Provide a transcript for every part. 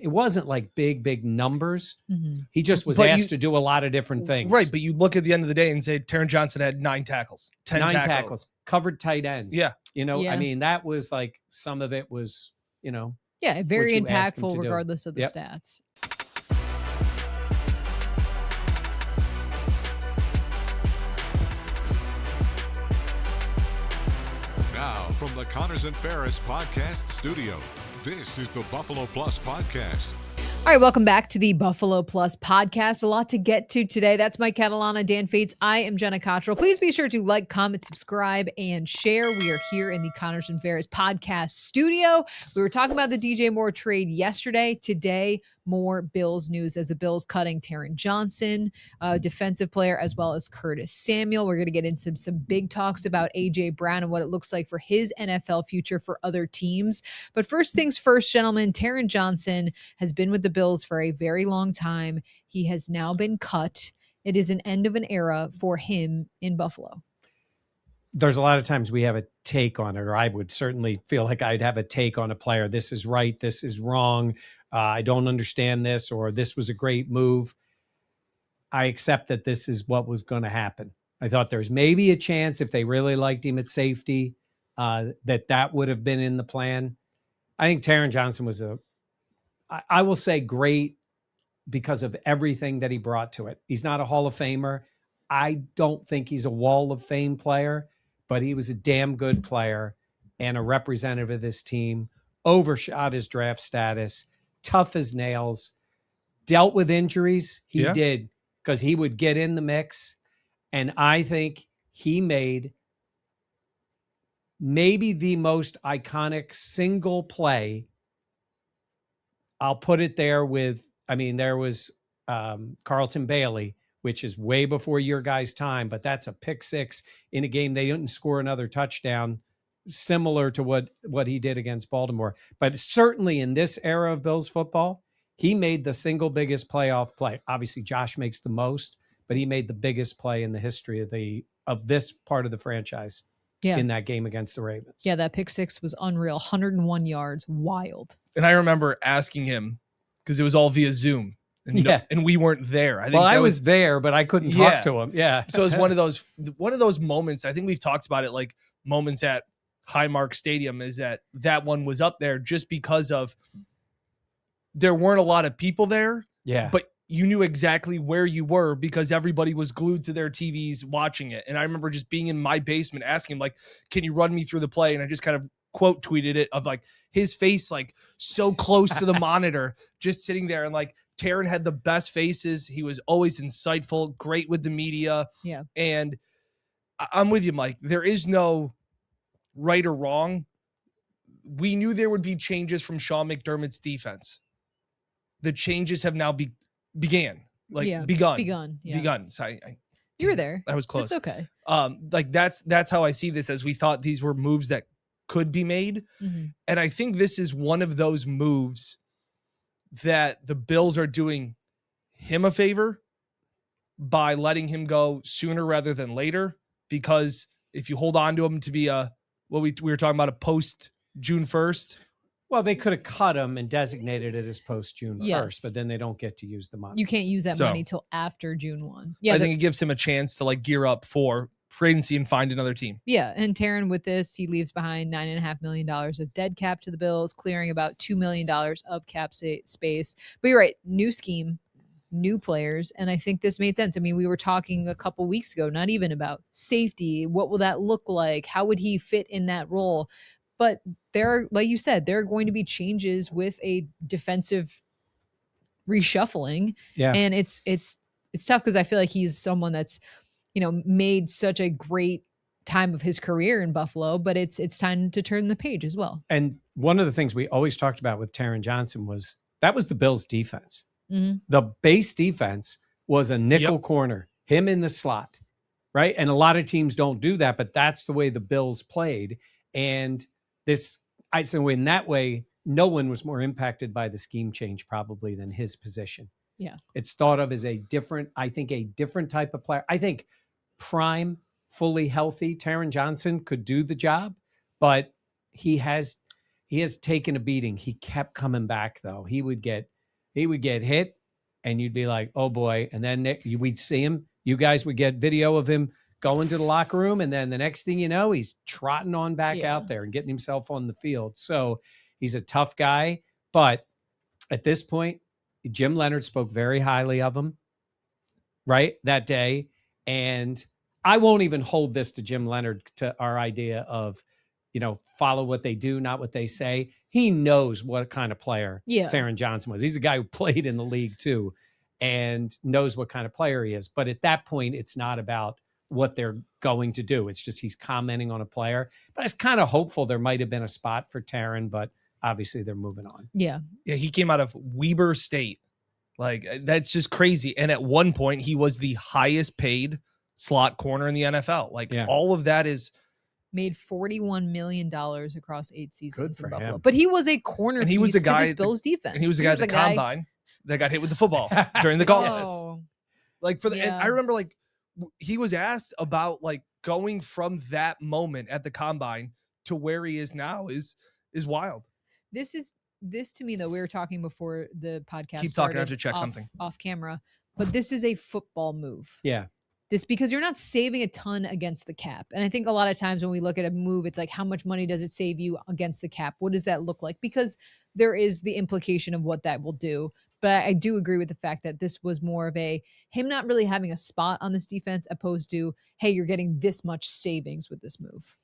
it wasn't like big numbers. Mm-hmm. He just was asked to do a lot of different things. Right, but you look at the end of the day and say Taron Johnson had 9 tackles, 10 tackles. Covered tight ends. Yeah. I mean, that was like, some of it was, Yeah, very what you asked him impactful to do. regardless of the Yep. stats. Now, from the Connors and Ferris podcast studio, this is the Buffalo Plus podcast. All right, welcome back to the Buffalo Plus podcast. A lot to get to today. That's Mike Catalana, Dan Fetes. I am Jenna Cottrell. Please be sure to like, comment, subscribe, and share. We are here in the Connors and Ferris podcast studio. We were talking about the DJ Moore trade yesterday. Today, more Bills news as the Bills cutting Taron Johnson, defensive player, as well as Curtis Samuel. We're going to get into some big talks about A.J. Brown and what it looks like for his NFL future for other teams. But first things first, gentlemen, Taron Johnson has been with the Bills for a very long time. He has now been cut. It is an end of an era for him in Buffalo. There's a lot of times we have a take on it, or I would certainly feel like I'd have a take on a player. This is right. This is wrong. I don't understand this, or this was a great move. I accept that this is what was going to happen. I thought there's maybe a chance if they really liked him at safety, that would have been in the plan. I think Taron Johnson was I will say great because of everything that he brought to it. He's not a Hall of Famer. I don't think he's a Wall of Fame player, but he was a damn good player and a representative of this team, overshot his draft status, tough as nails, dealt with injuries. He did, because he would get in the mix. And I think he made maybe the most iconic single play. I'll put it there with, there was Carlton Bailey, which is way before your guys' time, but that's a pick six in a game they didn't score another touchdown, similar to what he did against Baltimore. But certainly in this era of Bills football, he made the single biggest playoff play. Obviously, Josh makes the most, but he made the biggest play in the history of this part of the franchise in that game against the Ravens. Yeah, that pick six was unreal. 101 yards. Wild. And I remember asking him, because it was all via Zoom. And we weren't there. I was there, but I couldn't talk to him. Yeah. So it was one of those moments. I think we've talked about it, like moments at Highmark Stadium, is that one was up there just because of there weren't a lot of people there. Yeah. But you knew exactly where you were because everybody was glued to their TVs watching it. And I remember just being in my basement asking him, like, can you run me through the play? And I just kind of quote tweeted it of like his face, like so close to the monitor, just sitting there. And like Taron had the best faces. He was always insightful, great with the media. Yeah. And I'm with you, Mike. There is no right or wrong. We knew there would be changes from Sean McDermott's defense. The changes have now begun. Begun. Sorry, you were there. I was close. It's okay. Like that's how I see this, as we thought these were moves that could be made. Mm-hmm. And I think this is one of those moves that the Bills are doing him a favor by letting him go sooner rather than later. Because if you hold on to him to be we were talking about a post June 1st. Well, they could have cut him and designated it as post June 1st, Yes. but then they don't get to use the money. You can't use that money till after June 1. Yeah, I think it gives him a chance to like gear up for free agency and find another team. Yeah, and Taron, with this, he leaves behind $9.5 million of dead cap to the Bills, clearing about $2 million of cap space. But you're right, new scheme, new players, and I think this made sense. I mean, we were talking a couple weeks ago, not even about safety. What will that look like? How would he fit in that role? But like you said, there are going to be changes with a defensive reshuffling. Yeah. And it's tough because I feel like he's someone that's, made such a great time of his career in Buffalo, but it's time to turn the page as well. And one of the things we always talked about with Taron Johnson was the Bills' defense. Mm-hmm. The base defense was a nickel corner, him in the slot, right? And a lot of teams don't do that, but that's the way the Bills played. And I'd say in that way, no one was more impacted by the scheme change probably than his position. Yeah. It's thought of as a different type of player. I think prime, fully healthy Taron Johnson could do the job, but he has taken a beating. He kept coming back though. He would get He would get hit and you'd be like, oh boy. And then we'd see him. You guys would get video of him going to the locker room. And then the next thing you know, he's trotting on back out there and getting himself on the field. So he's a tough guy. But at this point, Jim Leonard spoke very highly of him, right, that day. And I won't even hold this to Jim Leonard, to our idea of, follow what they do, not what they say. He knows what kind of player Taron Johnson was. He's a guy who played in the league too and knows what kind of player he is. But at that point, it's not about what they're going to do. It's just he's commenting on a player. But I was kind of hopeful there might have been a spot for Taron, but obviously they're moving on. Yeah. Yeah, he came out of Weber State. Like, that's just crazy. And at one point, he was the highest paid slot corner in the NFL. Like, all of that is... Made $41 million across 8 seasons in Buffalo. Him. But he was a corner and he was the guy to this Bills defense. And he was the guy at the combine that got hit with the football during the gauntlet. Oh. Like, and I remember, like, he was asked about, like, going from that moment at the combine to where he is now is wild. This to me, though, we were talking before the podcast. Keep talking, I have to check something off camera. But this is a football move. Yeah. Because you're not saving a ton against the cap. And I think a lot of times when we look at a move, it's like, how much money does it save you against the cap? What does that look like? Because there is the implication of what that will do. But I do agree with the fact that this was more of him not really having a spot on this defense, opposed to, hey, you're getting this much savings with this move.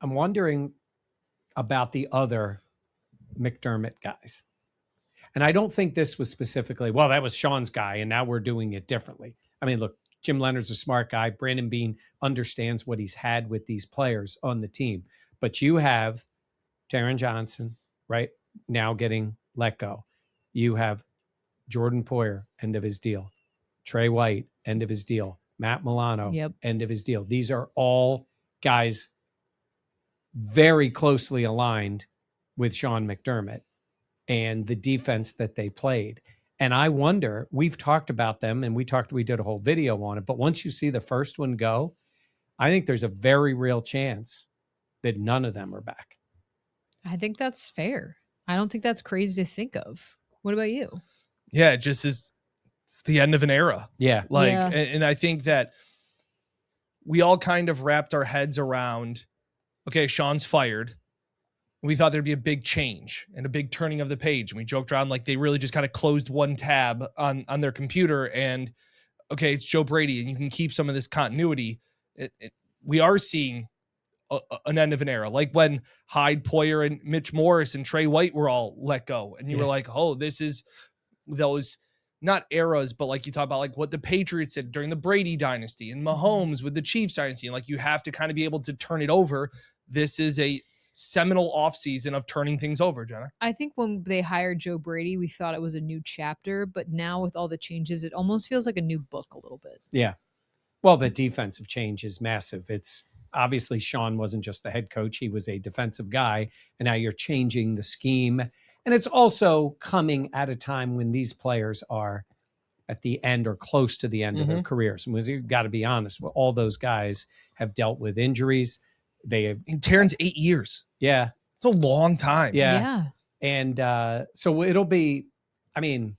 I'm wondering about the other McDermott guys. And I don't think this was specifically, well, that was Sean's guy, and now we're doing it differently. I mean, look, Jim Leonard's a smart guy. Brandon Beane understands what he's had with these players on the team. But you have Taron Johnson, right, now getting let go. You have Jordan Poyer, end of his deal. Trey White, end of his deal. Matt Milano, end of his deal. These are all guys very closely aligned with Sean McDermott and the defense that they played. And I wonder, we've talked about them and we did a whole video on it, but once you see the first one go, I think there's a very real chance that none of them are back. I think that's fair. I don't think that's crazy to think of. What about you? Yeah, it just is, it's the end of an era. Yeah. And I think that we all kind of wrapped our heads around, okay, Sean's fired. We thought there'd be a big change and a big turning of the page. And we joked around like they really just kind of closed one tab on their computer and, okay, it's Joe Brady and you can keep some of this continuity. We are seeing an end of an era. Like when Hyde, Poyer, and Mitch Morris and Trey White were all let go. And you were like, oh, this is those, not eras, but like you talk about like what the Patriots did during the Brady dynasty and Mahomes with the Chiefs dynasty. And like you have to kind of be able to turn it over. This is a seminal offseason of turning things over, Jenna. I think when they hired Joe Brady, we thought it was a new chapter, but now with all the changes, it almost feels like a new book a little bit. Yeah. Well, the defensive change is massive. It's obviously Sean wasn't just the head coach. He was a defensive guy, and now you're changing the scheme. And it's also coming at a time when these players are at the end or close to the end of their careers. And you've got to be honest, all those guys have dealt with injuries. They have, in Taron's 8 years. Yeah. It's a long time. Yeah. And so it'll be, I mean,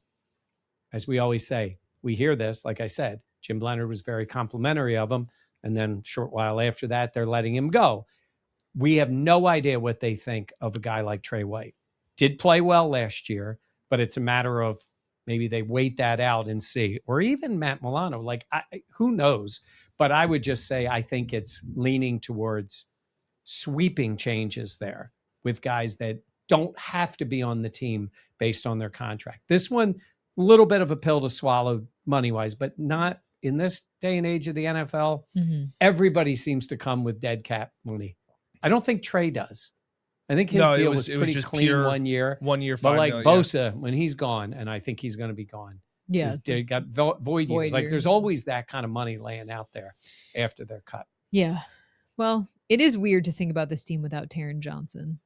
as we always say, we hear this, like I said, Jim Leonard was very complimentary of him. And then a short while after that, they're letting him go. We have no idea what they think of a guy like Trey White. Did play well last year, but it's a matter of maybe they wait that out and see. Or even Matt Milano, like who knows? But I would just say I think it's leaning towards sweeping changes there with guys that don't have to be on the team based on their contract. This one, a little bit of a pill to swallow money-wise, but not in this day and age of the NFL. Everybody seems to come with dead cap money. I don't think Trey does. I think his deal was pretty just clean pure 1 year. 1 year, but like Bosa, when he's gone, and I think he's going to be gone. Yeah. They got void years. Like there's always that kind of money laying out there after they're cut. Yeah. Well, it is weird to think about this team without Taron Johnson,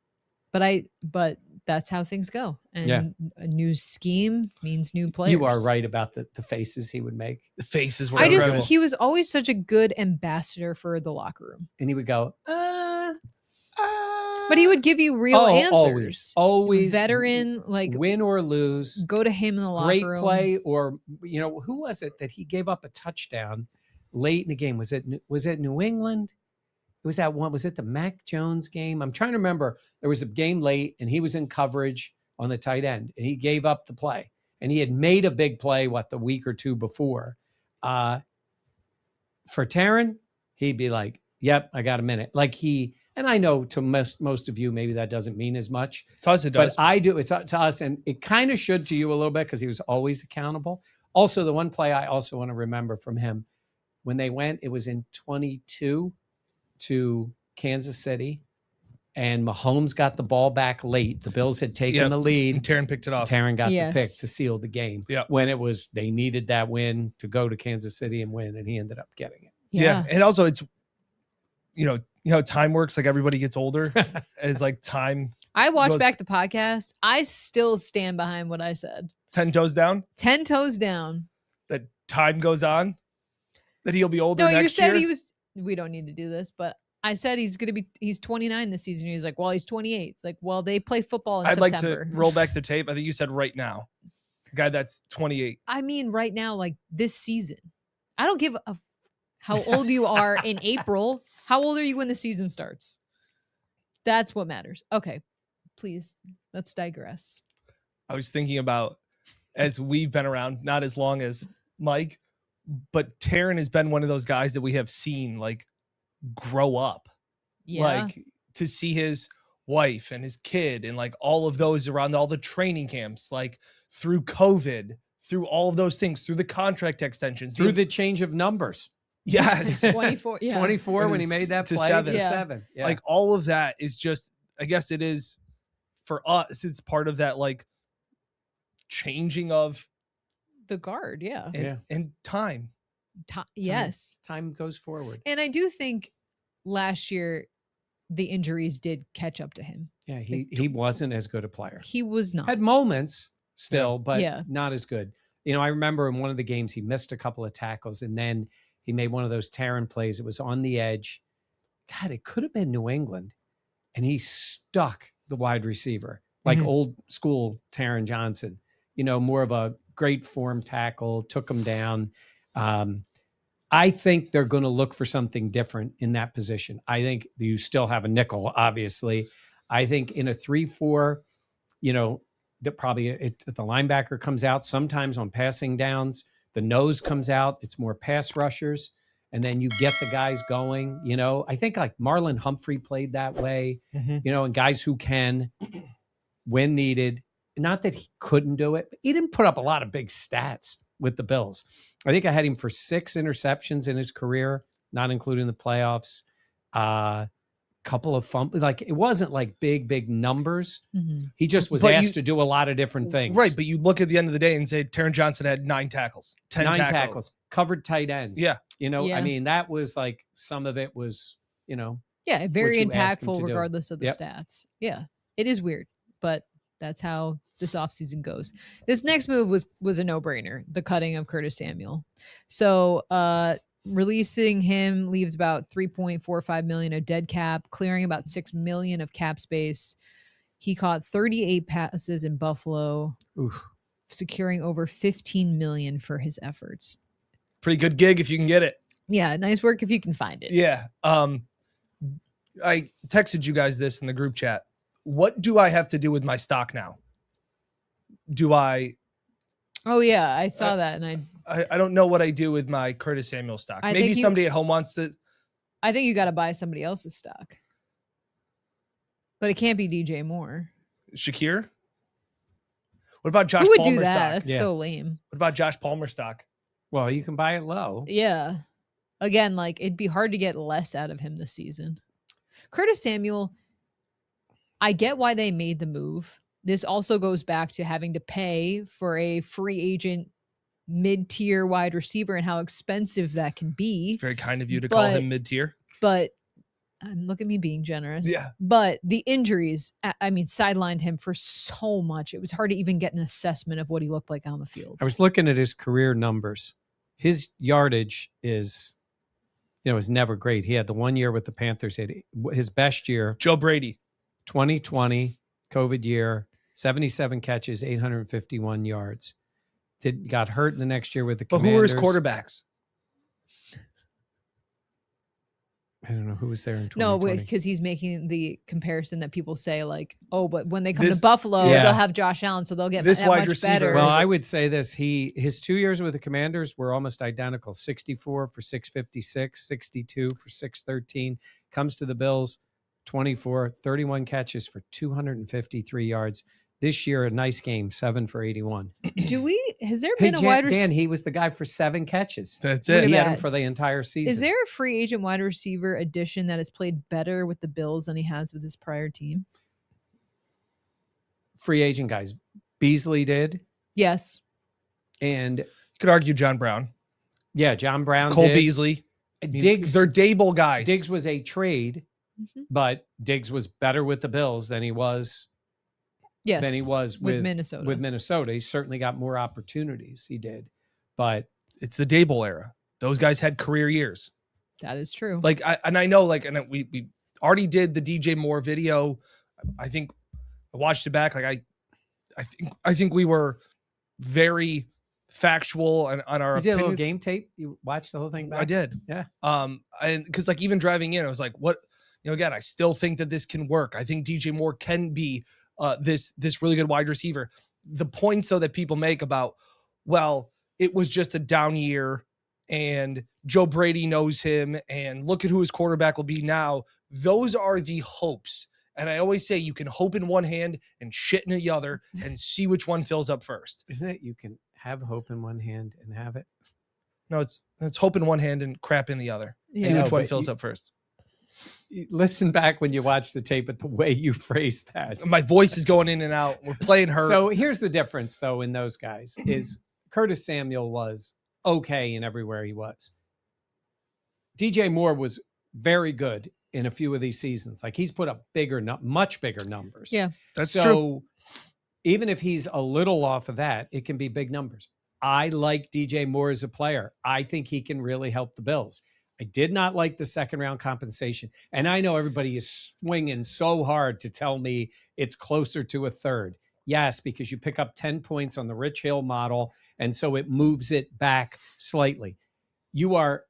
but that's how things go. And a new scheme means new players. You are right about the faces he would make. The faces were incredible. He was always such a good ambassador for the locker room. And he would go, But he would give you real answers. Always. Veteran, like win or lose. go to him in the locker Great room. play, or who was it that he gave up a touchdown late in the game? Was it New England? It was that one. Was it the Mac Jones game? I'm trying to remember. There was a game late, and he was in coverage on the tight end, and he gave up the play. And he had made a big play, the week or two before. For Taran, he'd be like, "Yep, I got a minute." And I know to most of you, maybe that doesn't mean as much. To us, it does. But I do. It's to us, and it kind of should to you a little bit because he was always accountable. Also, the one play I also want to remember from him, when they went, it was in 22 to Kansas City, and Mahomes got the ball back late. The Bills had taken the lead. And Taran picked it off. Taran got the pick to seal the game. Yep. When they needed that win to go to Kansas City and win, and he ended up getting it. Yeah. And also it's, time works. Like everybody gets older as like time. I watched back the podcast. I still stand behind what I said. 10 toes down. 10 toes down. That time goes on. That he'll be older No, next you said year. he was. We don't need to do this, but I said he's 29 this season. He's like, well, he's 28. It's like, well, they play football in September. I'd like to roll back the tape. I think you said right now. The guy that's 28. I mean, right now, like this season. I don't give a how old you are in April. How old are you when the season starts? That's what matters. Okay, please, let's digress. I was thinking about, as we've been around, not as long as Mike, but Taran has been one of those guys that we have seen like grow up. Yeah. Like to see his wife and his kid and like all of those around all the training camps, like through COVID, through all of those things, through the contract extensions, Through the change of numbers. Yes. 24. Yeah. 24 when he made that to play 7. to Yeah. 7. Yeah. Like all of that is just, I guess it is for us, it's part of that like changing of The guard. Yeah. and time. Yes. Time goes forward. And I do think last year the injuries did catch up to him. Yeah, he wasn't as good a player. He was not. Had moments still, but Yeah. not as good. I remember in one of the games he missed a couple of tackles, and then he made one of those Taran plays. It was on the edge. God, it could have been New England, and he stuck the wide receiver like old school Taron Johnson. More of a great form tackle, took him down. I think they're going to look for something different in that position. I think you still have a nickel, obviously. I think in a 3-4, that probably the linebacker comes out sometimes on passing downs. The nose comes out. It's more pass rushers. And then you get the guys going. I think like Marlon Humphrey played that way, and guys who can, when needed. Not that he couldn't do it, but he didn't put up a lot of big stats with the Bills. I think I had him for 6 interceptions in his career, not including the playoffs. Couple of fumbles. Like it wasn't like big numbers. He just was asked to do a lot of different things. Right, but you look at the end of the day and say Taron Johnson had 9 tackles, 10 tackles. Covered tight ends. Yeah. I mean, that was like some of it was, Yeah, very you asked him impactful to do. regardless of the Yep. stats. Yeah, it is weird, but that's how this offseason goes. This next move was a no-brainer, the cutting of Curtis Samuel. So releasing him leaves about $3.45 million of dead cap, clearing about $6 million of cap space. He caught 38 passes in Buffalo, securing over $15 million for his efforts. Pretty good gig if you can get it. Yeah, nice work if you can find it. Yeah. I texted you guys this in the group chat. What do I have to do with my stock now? Do I? Oh yeah, I saw that, and I don't know what I do with my Curtis Samuel stock. I Maybe think somebody at home wants to. I think you got to buy somebody else's stock, but it can't be DJ Moore. Shakir. What about Josh Who would Palmer do that? stock? That's so lame. What about Josh Palmer stock? Well, you can buy it low. Yeah. Again, like it'd be hard to get less out of him this season. Curtis Samuel, I get why they made the move. This also goes back to having to pay for a free agent mid-tier wide receiver and how expensive that can be. It's very kind of you to call him mid-tier. But look at me being generous. Yeah. But the injuries, I mean, sidelined him for so much. It was hard to even get an assessment of what he looked like on the field. I was looking at his career numbers. His yardage is never great. He had the 1 year with the Panthers. His best year. Joe Brady. 2020, COVID year, 77 catches, 851 yards. Got hurt in the next year with the Commanders. But who were his quarterbacks? I don't know who was there in 2020. No, because he's making the comparison that people say like, oh, but when they come to Buffalo, they'll have Josh Allen, so they'll get this that wide much receiver. better. Well, I would say this. His 2 years with the Commanders were almost identical. 64 for 656, 62 for 613. Comes to the Bills, 31 catches for 253 yards. This year, a nice game, 7 for 81. Has there been a wide receiver? Dan, he was the guy for 7 catches. That's Look it. at He had that. him for the entire season. Is there a free agent wide receiver addition that has played better with the Bills than he has with his prior team? Free agent guys? Beasley did. Yes. And You could argue John Brown, yeah, John Brown Cole did. Beasley. I mean, Diggs, they're Dable guys. Diggs was a trade, but Diggs was better with the Bills than he was Yes. than he was with Minnesota. With Minnesota, he certainly got more opportunities. He did, but It's the Dable era. Those guys had career years. That is true. I know, we already did the DJ Moore video. I think I watched it back. I think we were very factual on our you did a little opinions. game tape. You watched the whole thing back? I did. Yeah. And because even driving in, I was like, what, again, I still think that this can work. I think DJ Moore can be this really good wide receiver. The points though that people make about, well, it was just a down year and Joe Brady knows him and look at who his quarterback will be now. Those are the hopes. And I always say you can hope in one hand and shit in the other and see which one fills up first. Isn't it? You can have hope in one hand and have it. No, it's hope in one hand and crap in the other. Yeah. See No, which one but fills up first. Listen back when you watch the tape at the way you phrased that. My voice is going in and out. We're playing her. So here's the difference, though, in those guys is Curtis Samuel was okay in everywhere he was. DJ Moore was very good in a few of these seasons. Like he's put up much bigger numbers. Yeah. That's so true. Even if he's a little off of that, it can be big numbers. I like DJ Moore as a player. I think he can really help the Bills. I did not like the second round compensation. And I know everybody is swinging so hard to tell me it's closer to a third. Yes, because you pick up 10 points on the Rich Hill model, and so it moves it back slightly. You are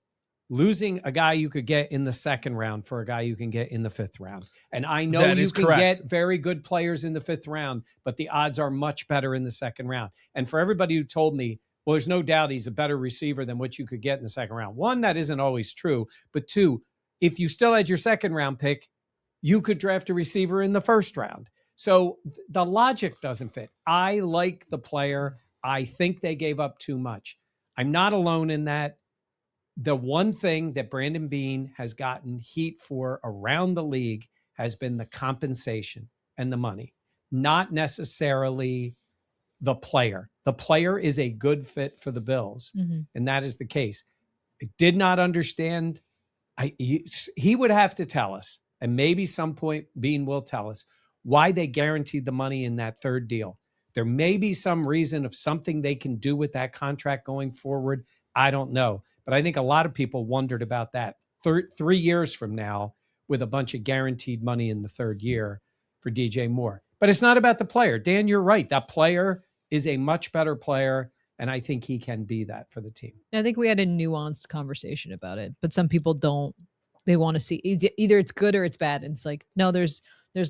losing a guy you could get in the second round for a guy you can get in the fifth round. And I know That you is can correct. get very good players in the fifth round, but the odds are much better in the second round. And for everybody who told me, well, there's no doubt he's a better receiver than what you could get in the second round. One, that isn't always true. But two, if you still had your second round pick, you could draft a receiver in the first round. So the logic doesn't fit. I like the player. I think they gave up too much. I'm not alone in that. The one thing that Brandon Beane has gotten heat for around the league has been the compensation and the money, not necessarily the player. The player is a good fit for the Bills, and that is the case. I did not understand. He would have to tell us, and maybe some point Beane will tell us, why they guaranteed the money in that third deal. There may be some reason of something they can do with that contract going forward. I don't know. But I think a lot of people wondered about that. 3 years from now, with a bunch of guaranteed money in the third year for DJ Moore. But it's not about the player. Dan, you're right. That player is a much better player, and I think he can be that for the team. I think we had a nuanced conversation about it, but some people don't. They want to see either it's good or it's bad. And it's like, no, there's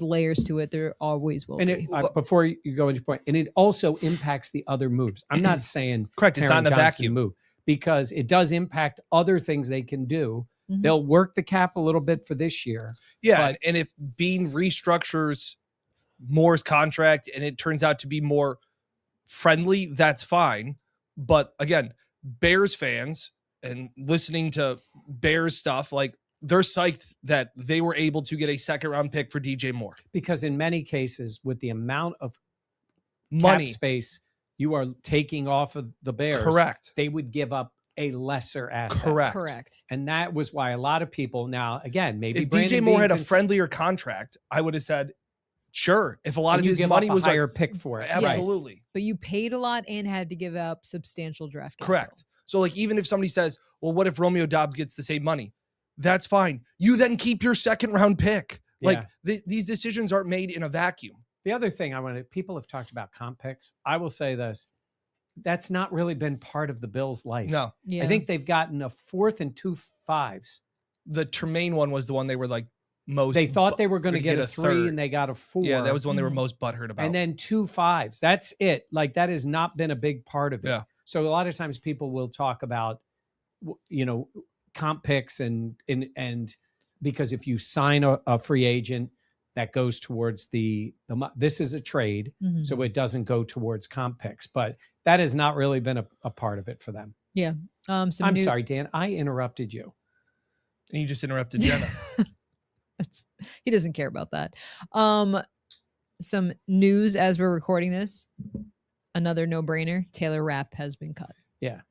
layers to it. There always will be. Before you go into your point, and it also impacts the other moves. I'm not saying Correct. It's Taron not in a Johnson vacuum. move, because it does impact other things they can do. They'll work the cap a little bit for this year. Yeah, but- and if Beane restructures Moore's contract and it turns out to be more friendly, that's fine. But again, Bears fans and listening to Bears stuff, like they're psyched that they were able to get a second round pick for DJ Moore. Because in many cases, with the amount of Money. cap space you are taking off of the Bears, Correct. they would give up a lesser asset. Correct. And that was why a lot of people now, again, maybe If Brandon DJ Moore Beane had a can- friendlier contract, I would have said, sure. If a lot and of you his give money up a was higher pick for it. absolutely But you paid a lot and had to give up substantial draft capital. correct. So like, even if somebody says, well, what if Romeo Doubs gets the same money? That's fine. You then keep your second round pick. Like these decisions aren't made in a vacuum. The other thing people have talked about comp picks. I will say this. That's not really been part of the Bills' life. No. Yeah. I think they've gotten a 4th and 2 5s. The Tremaine one was the one they were like most. They thought they were going to get a 3 third. and they got a 4. Yeah, that was the one they were most butthurt about. And then 2 5s. That's it. Like that has not been a big part of it. Yeah. So a lot of times people will talk about, comp picks and because if you sign a free agent, that goes towards this is a trade, so it doesn't go towards comp picks. But that has not really been a part of it for them. Yeah. I'm sorry, Dan. I interrupted you. And you just interrupted Jenna. He doesn't care about that. Some news as we're recording this. Another no-brainer. Taylor Rapp has been cut. Yeah.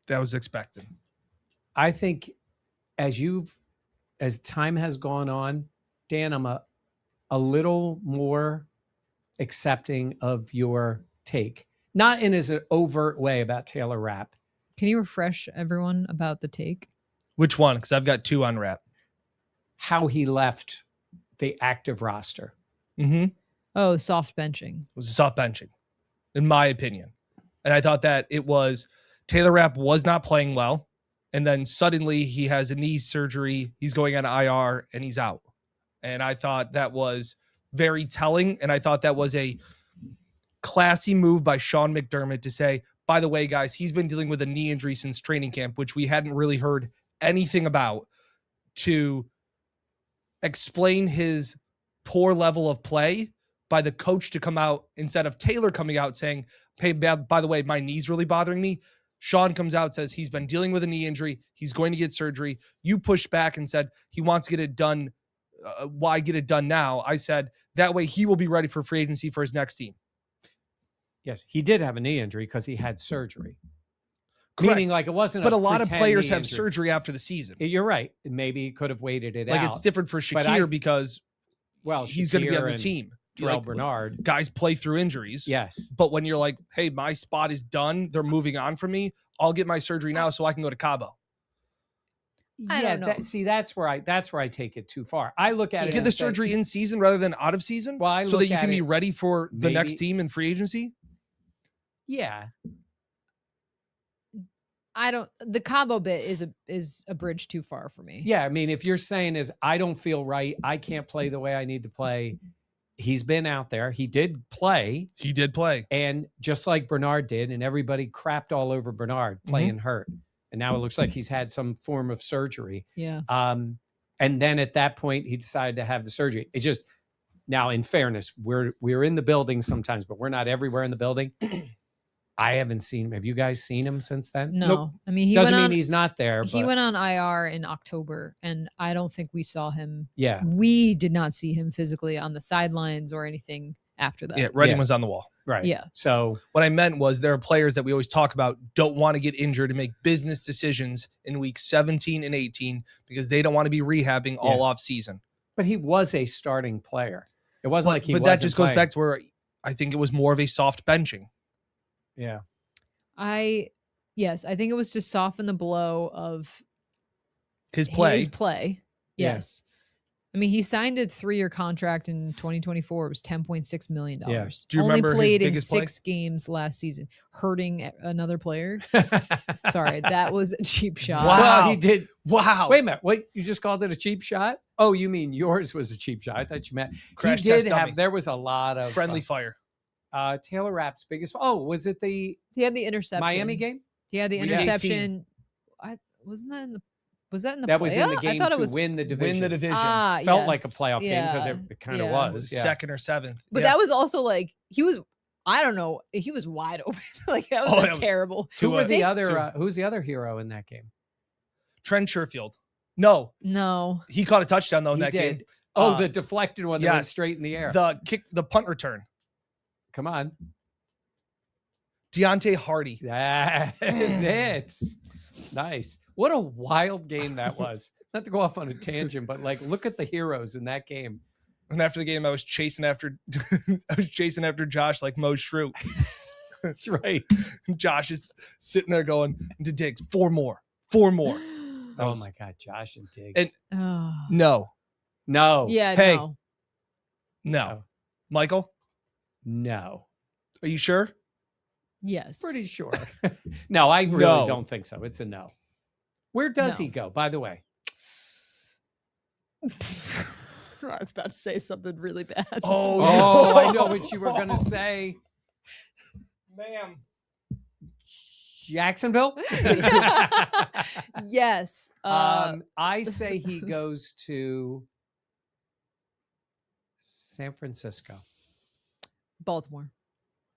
That was expected. I think as time has gone on, Dan, I'm a little more accepting of your take. Not in as an overt way about Taylor Rapp. Can you refresh everyone about the take? Which one? Because I've got 2 on Rapp. How he left the active roster. It Oh, soft benching. was a soft benching, in my opinion. And I thought that it was Taylor Rapp was not playing well. And then suddenly he has a knee surgery. He's going on IR and he's out. And I thought that was very telling. And I thought that was a classy move by Sean McDermott to say, by the way, guys, he's been dealing with a knee injury since training camp, which we hadn't really heard anything about, to explain his poor level of play by the coach to come out instead of Taylor coming out saying, hey, by the way, my knee's really bothering me. Sean comes out, says he's been dealing with a knee injury. He's going to get surgery. You pushed back and said he wants to get it done. Why get it done now? I said that way he will be ready for free agency for his next team. Yes, he did have a knee injury because he had surgery. Correct. Meaning like it wasn't But a lot of pretend players knee have injury. surgery after the season. You're right. Maybe he could have waited it out. Like it's different for But Shakir because he's going to be Shakir on the and team. Terrell Like, Bernard. guys play through injuries. Yes. But when you're like, hey, my spot is done, they're moving on from me, I'll get my surgery now so I can go to Cabo. I don't know. That's where I take it too far. I look at it. Get the surgery in season rather than out of season, Well, so that you can be ready for the next maybe- team in free agency. Yeah. The Cabo bit is a bridge too far for me. Yeah. I mean, if you're saying is I don't feel right, I can't play the way I need to play. He's been out there. He did play. He did play. And just like Bernard did, and everybody crapped all over Bernard playing hurt. And now it looks like he's had some form of surgery. Yeah. And then at that point, he decided to have the surgery. It's just, now in fairness, we're in the building sometimes, but we're not everywhere in the building. I haven't seen him. Have you guys seen him since then? No. Nope. I mean, Doesn't mean he's not there. He but went on IR in October, and I don't think we saw him. Yeah. We did not see him physically on the sidelines or anything after that. Yeah, writing Yeah. was on the wall. Right. Yeah. So What I meant was there are players that we always talk about don't want to get injured and make business decisions in week 17 and 18 because they don't want to be rehabbing all off season. but he was a starting player. It wasn't like he But wasn't that just goes playing. back to where I think it was more of a soft benching. Yeah. I think it was to soften the blow of His play. His play. Yeah. Yes. I mean, he signed a 3-year contract in 2024. It was $10.6 million. Yeah. Do you Only remember his played in biggest play? 6 games last season, hurting another player. Sorry, that was a cheap shot. Wow. Well, he did. Wow. Wait a minute. Wait, you just called it a cheap shot? Oh, you mean yours was a cheap shot? I thought you meant Crash he did test have. dummy. There was a lot of Friendly fire. Taylor Rapp's biggest. Oh, was it the He had the interception. Miami game? He had the Week interception. Wasn't that in the? Was that in the? That was in the playoff? game I thought to it was. win the division. Win the division. Felt like a yes. playoff game because Yeah. it kind of Yeah. was. Yeah. 2nd or 7th. But Yeah. that was also like he was. I don't know. He was wide open. Like that was Oh, that was- terrible. Who were the They- other? Who's the other hero in that game? Trent Sherfield. No, No. he caught a touchdown though in He that did. game. Oh, Uh, the deflected one that went yes. straight in the air. The punt return. Come on. Deontay Hardy. That is it. Nice. What a wild game that was. Not to go off on a tangent, but like look at the heroes in that game. And after the game, I was chasing after Josh like Mo Shrew. That's right. Josh is sitting there going to Diggs, 4 more. 4 more. Oh my God, Josh and Diggs. And- Oh. No. No. Yeah, Hey. no. No. Michael, No. are you sure? Yes. Pretty sure. No, I really No. don't think so. It's a no. Where does No. he go, by the way? I was about to say something really bad. Oh, Oh, I know what you were going to say. ma'am. Jacksonville? Yes. I say he goes to San Francisco. Baltimore.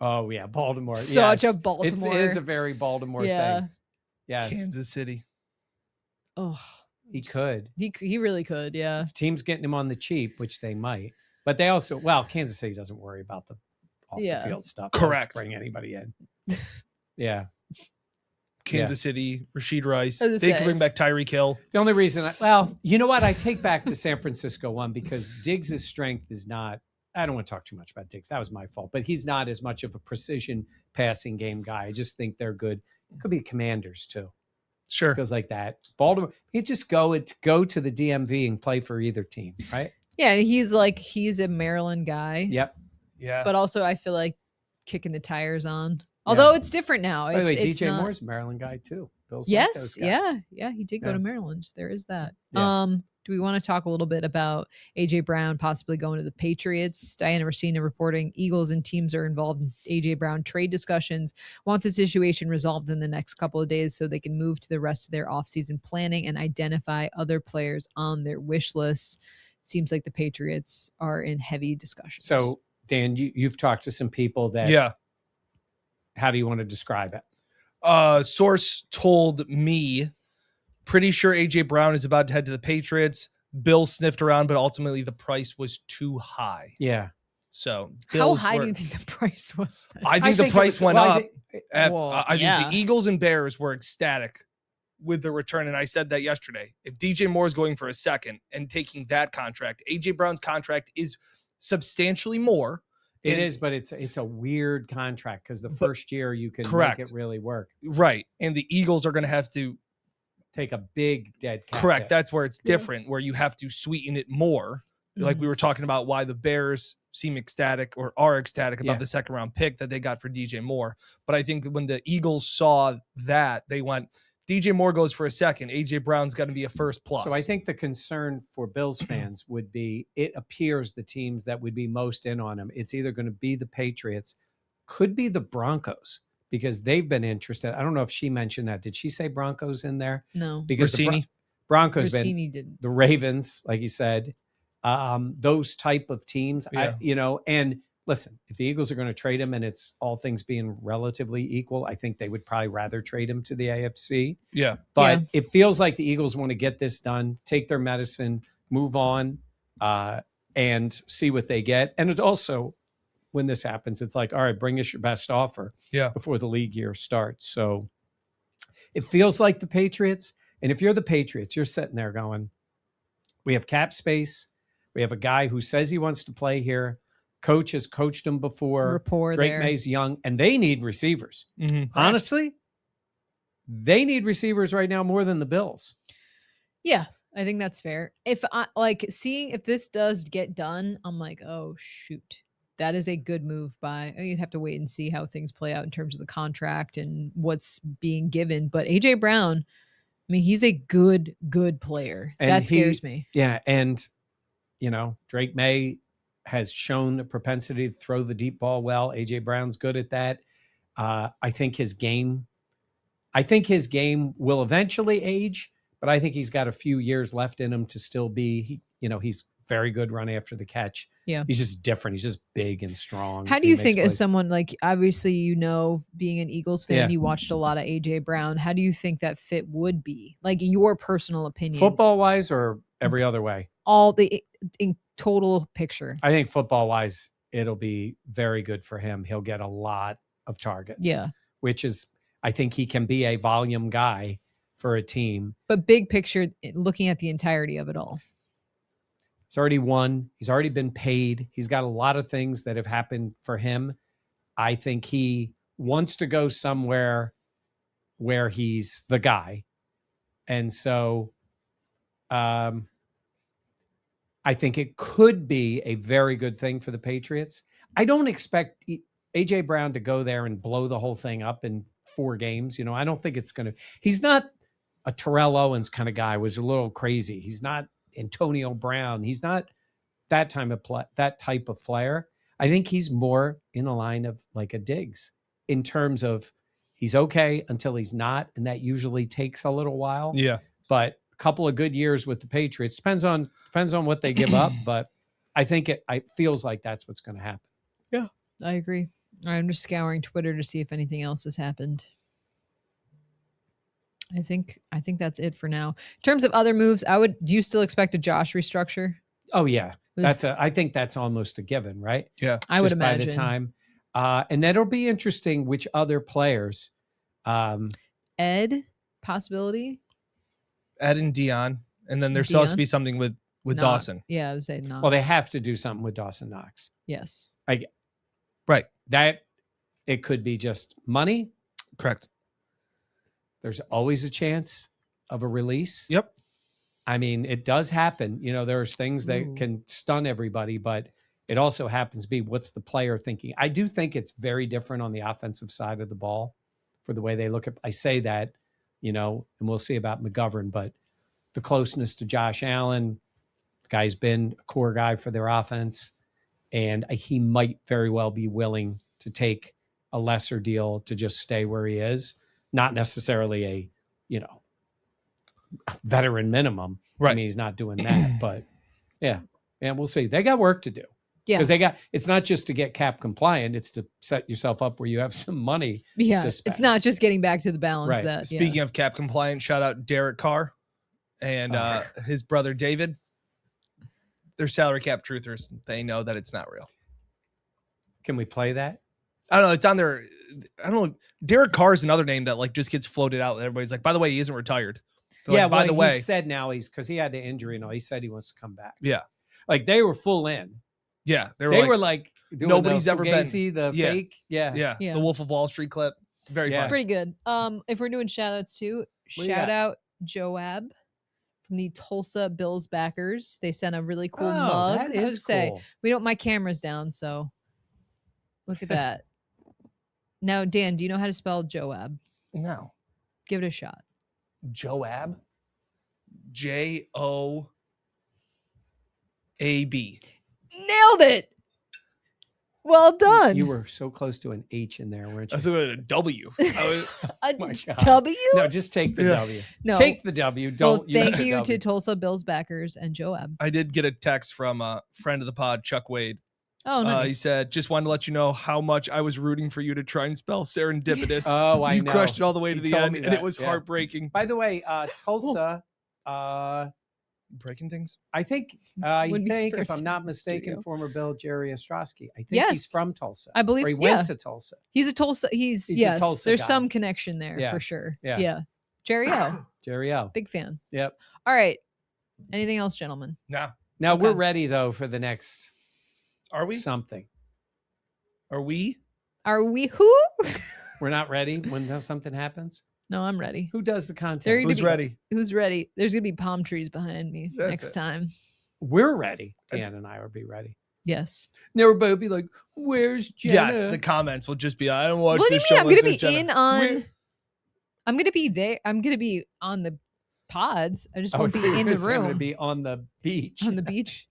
Oh, yeah, Baltimore. Such yes. a Baltimore. It is a very Baltimore Yeah. thing. Yes. Kansas City. Oh, He could. he really could. Yeah. If teams getting him on the cheap, which they might. But they also, well, Kansas City doesn't worry about the off the field stuff. They'll Correct. bring anybody in. Yeah. Kansas City, Rashid Rice. I was They gonna could say. bring back Tyreek Hill. The only reason, well, you know what? I take back the San Francisco one because Diggs' strength is not, I don't want to talk too much about Diggs. That was my fault. But he's not as much of a precision passing game guy. I just think they're good. Could be Commanders too. Sure. Feels like that. Baltimore, you just go to the DMV and play for either team, right? Yeah. He's a Maryland guy. Yep. Yeah. But also, I feel like kicking the tires on. Although it's different now. By the way, it's DJ not- Moore's a Maryland guy too. Bill's like Yes. those guys. Yeah. He did go Yeah. to Maryland. There is that. Yeah. Do we want to talk a little bit about AJ Brown possibly going to the Patriots? Diana Racina reporting Eagles and teams are involved in AJ Brown trade discussions, want the situation resolved in the next couple of days so they can move to the rest of their offseason planning and identify other players on their wish list. Seems like the Patriots are in heavy discussions. So, Dan, you've talked to some people that, Yeah. how do you want to describe it? Source told me, pretty sure AJ Brown is about to head to the Patriots. Bill sniffed around, but ultimately the price was too high. Yeah. So how Bills high were- do you think the price was then? I think the it price was- went well, up. I think yeah. the Eagles and Bears were ecstatic with the return. And I said that yesterday. If DJ Moore is going for a second and taking that contract, AJ Brown's contract is substantially more. It And- is, but it's a weird contract because the But- first year you can Correct. make it really work. Right. And the Eagles are going to have to Take a big dead cap correct. hit. That's where it's different, where you have to sweeten it more. Like we were talking about why the Bears seem ecstatic or are ecstatic about Yeah. the second round pick that they got for DJ Moore. But I think when the Eagles saw that, they went, DJ Moore goes for a second. AJ Brown's got to be a first plus. So I think the concern for Bills fans would be, it appears the teams that would be most in on him, it's either going to be the Patriots, could be the Broncos, because they've been interested. I don't know if she mentioned that. Did she say Broncos in there? No. Because the Rossini? Broncos been Rossini didn't. the Ravens, like you said, those type of teams, Yeah. and listen, if the Eagles are going to trade him and it's all things being relatively equal, I think they would probably rather trade him to the AFC. Yeah. But Yeah. it feels like the Eagles want to get this done, take their medicine, move on, and see what they get. And it also, when this happens, it's like, all right, bring us your best offer before the league year starts. So it feels like the Patriots. And if you're the Patriots, you're sitting there going, we have cap space. We have a guy who says he wants to play here. Coach has coached him before. Rapport Drake there. May's young, and they need receivers. Mhm. Honestly, they need receivers right now more than the Bills. Yeah, I think that's fair. If I seeing if this does get done, I'm like, oh shoot, that is a good move by. You'd have to wait and see how things play out in terms of the contract and what's being given. But AJ Brown, I mean, he's a good player. And that scares me. Yeah, and Drake May has shown a propensity to throw the deep ball well. AJ Brown's good at that. I think his game will eventually age, but I think he's got a few years left in him to still be. He's very good run after the catch. Yeah. He's just different. He's just big and strong. How do He you makes think, as plays. someone like, obviously, being an Eagles fan, Yeah. you watched a lot of AJ Brown. How do you think that fit would be? Like your personal opinion, football wise or every other way? all the in total picture. I think football wise, it'll be very good for him. He'll get a lot of targets. Yeah. Which is, I think he can be a volume guy for a team. But big picture, looking at the entirety of it all. He's already won. He's already been paid. He's got a lot of things that have happened for him. I think he wants to go somewhere where he's the guy. And so I think it could be a very good thing for the Patriots. I don't expect A.J. Brown to go there and blow the whole thing up in 4 games. You know, I don't think it's going to. He's not a Terrell Owens kind of guy. Was a little crazy. He's not Antonio Brown. He's not that type of player. I think he's more in the line of like a Diggs in terms of he's okay until he's not, and that usually takes a little while. Yeah. But a couple of good years with the Patriots depends on what they give up, but I think it feels like that's what's going to happen. Yeah, I agree. I'm just scouring Twitter to see if anything else has happened. I think that's it for now. In terms of other moves, do you still expect a Josh restructure? Oh yeah. I think that's almost a given, right? Yeah. I would imagine. By the time. And that'll be interesting which other players. Ed, possibility. Ed and Dion. And then there's supposed to be something with Dawson. Yeah, I would say Knox. Well, they have to do something with Dawson Knox. Yes. Right. That it could be just money. Correct. There's always a chance of a release. Yep. I mean, it does happen. You know, there's things that can stun everybody, but it also happens to be what's the player thinking. I do think it's very different on the offensive side of the ball for the way they look at. I say that, you know, and we'll see about McGovern, but the closeness to Josh Allen, the guy's been a core guy for their offense, and he might very well be willing to take a lesser deal to just stay where he is, not necessarily a, you know, veteran minimum. Right. I mean, he's not doing that, but yeah, we'll see. They got work to do. Yeah. Because it's not just to get cap compliant, it's to set yourself up where you have some money. Yeah. To spend. It's not just getting back to the balance Right. that. Speaking of cap compliant, shout out Derek Carr and his brother David. They're salary cap truthers. They know that it's not real. Can we play that? I don't know. It's on there. I don't know. Derek Carr is another name that like just gets floated out. Everybody's like, by the way, he isn't retired. They're Yeah. like, by the way, he said now because he had the injury and all. He said he wants to come back. Yeah. Like they were full in. Yeah. They were like doing nobody's the ever been. Fugazi, the Yeah. fake. Yeah. Yeah. The Wolf of Wall Street clip. Very Yeah. funny. pretty good. If we're doing shout outs too, What do you shout got? out Joab from the Tulsa Bills backers. They sent a really cool Oh, mug. that I would is say cool. we don't. My camera's down, so look at that. Now, Dan, do you know how to spell Joab? No. Give it a shot. Joab. Joab. Nailed it. Well done. You were so close to an H in there, weren't I you? was a W. I was, a my God. W? No, just take the Yeah. W. No. Take the W. Well, Don't use thank the you W. to Tulsa Bills backers and Joab. I did get a text from a friend of the pod, Chuck Wade. Oh, nice. He said, just wanted to let you know how much I was rooting for you to try and spell serendipitous. Oh, I you know. crushed it all the way to He the told end, me and that, it was yeah. heartbreaking. By the way, Tulsa, Breaking things? I think, When we if first I'm not in the mistaken, studio. former Bill Jerry Ostrowski. I think Yes. he's from Tulsa. I believe Or he so, went yeah. to Tulsa. He's a Tulsa. He's a yes. Tulsa There's guy. some connection there Yeah. for sure. Yeah. Jerry O, Jerry O. big fan. Yep. All right. Anything else, gentlemen? No. Now Okay. we're ready though for the next Are we? something. Are we? Are we who? We're not ready when something happens. No, I'm ready. Who does the content? There you Who's be- ready? Who's ready? There's gonna be palm trees behind me That's next it. time. We're ready. Dan and I will be ready. Yes. And everybody will be like, "Where's Jenna?" Yes, the comments will just be, I don't watch What do you this mean? show. I'm gonna unless be there's in Jenna." on. Where- I'm gonna be there. I'm gonna be on the pods. I just won't be in the I'm going to room be on the beach. on the beach.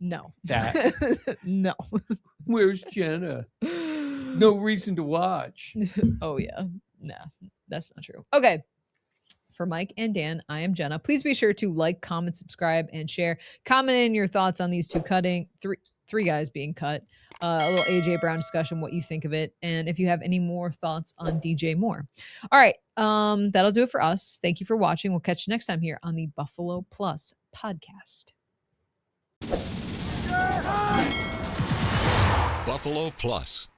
No. That. No. Where's Jenna? No reason to watch. Oh yeah. Nah, that's not true. Okay. For Mike and Dan, I am Jenna. Please be sure to like, comment, subscribe, and share. Comment in your thoughts on these three guys being cut. A little AJ Brown discussion, what you think of it, and if you have any more thoughts on DJ Moore. All right, that'll do it for us. Thank you for watching. We'll catch you next time here on the Buffalo Plus podcast. Buffalo Plus.